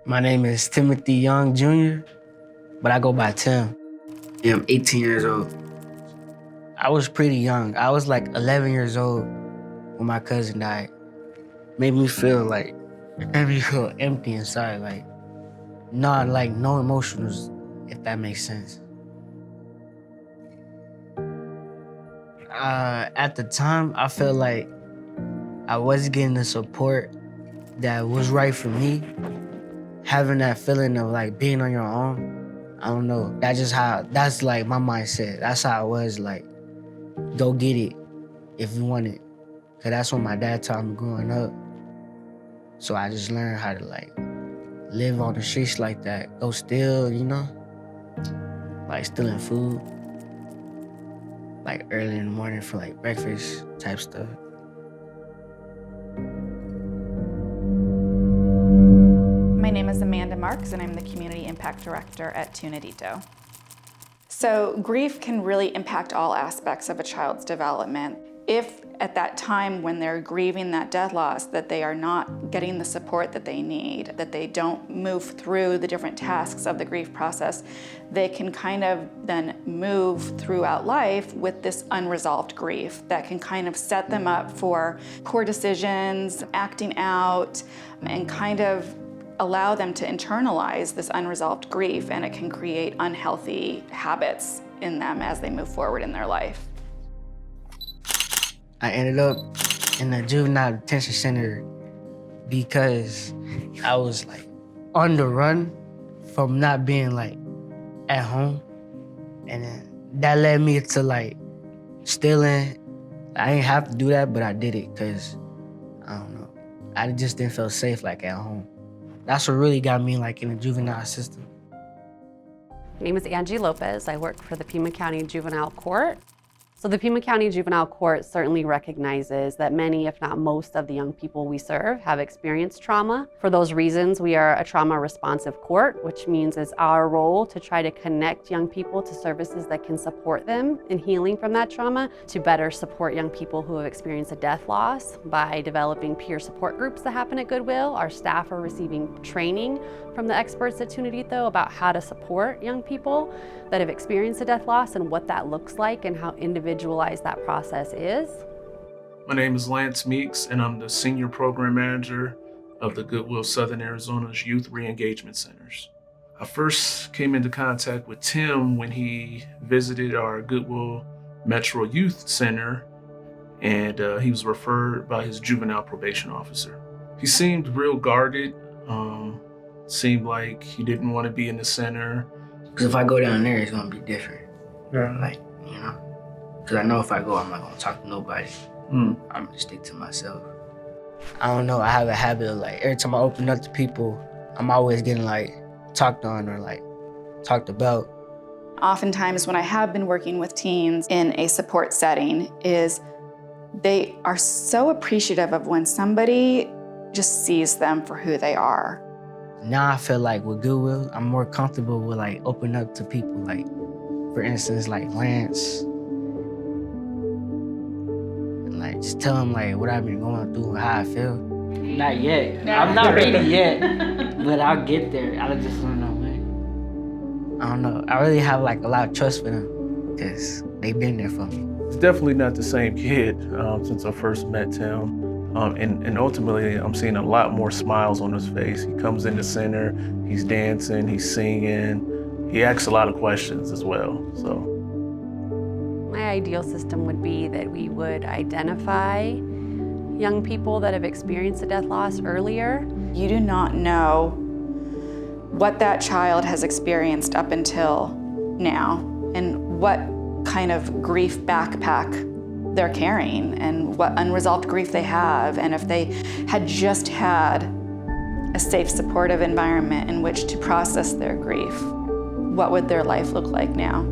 My name is Timothy Young Jr., but I go by Tim. Yeah, I'm 18 years old. I was pretty young. I was like 11 years old when my cousin died. Made me feel empty inside, like no emotions, if that makes sense. At the time, I felt like I wasn't getting the support that was right for me. Having that feeling of like being on your own, I don't know. That's like my mindset. That's how I was, like, go get it if you want it. Cause that's what my dad taught me growing up. So I just learned how to like live on the streets like that. Go steal, like stealing food. Like early in the morning for like breakfast type stuff. My name is Amanda Marks, and I'm the Community Impact Director at Niditio. So grief can really impact all aspects of a child's development. If at that time when they're grieving that death loss that they are not getting the support that they need, that they don't move through the different tasks of the grief process, they can kind of then move throughout life with this unresolved grief that can kind of set them up for poor decisions, acting out, and kind of allow them to internalize this unresolved grief, and it can create unhealthy habits in them as they move forward in their life. I ended up in the juvenile detention center because I was like on the run from not being like at home. And then that led me to like stealing. I didn't have to do that, but I did it because, I don't know, I just didn't feel safe like at home. That's what really got me like in the juvenile system. My name is Angie Lopez. I work for the Pima County Juvenile Court. So the Pima County Juvenile Court certainly recognizes that many, if not most, of the young people we serve have experienced trauma. For those reasons, we are a trauma responsive court, which means it's our role to try to connect young people to services that can support them in healing from that trauma, to better support young people who have experienced a death loss by developing peer support groups that happen at Goodwill. Our staff are receiving training from the experts at Niditio about how to support young people that have experienced a death loss and what that looks like and how individualized that process is. My name is Lance Meeks, and I'm the Senior Program Manager of the Goodwill Southern Arizona's Youth Reengagement Centers. I first came into contact with Tim when he visited our Goodwill Metro Youth Center, and he was referred by his juvenile probation officer. He seemed real guarded, seemed like he didn't want to be in the center. Because if I go down there, it's going to be different. Yeah. Like, because I know if I go, I'm not going to talk to nobody. I'm going to stick to myself. I don't know, I have a habit of like, every time I open up to people, I'm always getting like talked on or like talked about. Oftentimes when I have been working with teens in a support setting is they are so appreciative of when somebody just sees them for who they are. Now I feel like with Goodwill, I'm more comfortable with like opening up to people, like for instance, like Lance. And like just tell him like what I've been going through, how I feel. Not yet. I'm not ready yet, but I'll get there. I just don't know, man. I don't know. I really have like a lot of trust for them because they've been there for me. It's definitely not the same kid since I first met Tim. And ultimately, I'm seeing a lot more smiles on his face. He comes in the center, he's dancing, he's singing. He asks a lot of questions as well, so. My ideal system would be that we would identify young people that have experienced a death loss earlier. You do not know what that child has experienced up until now and what kind of grief backpack they're carrying and what unresolved grief they have, and if they had just had a safe, supportive environment in which to process their grief, what would their life look like now?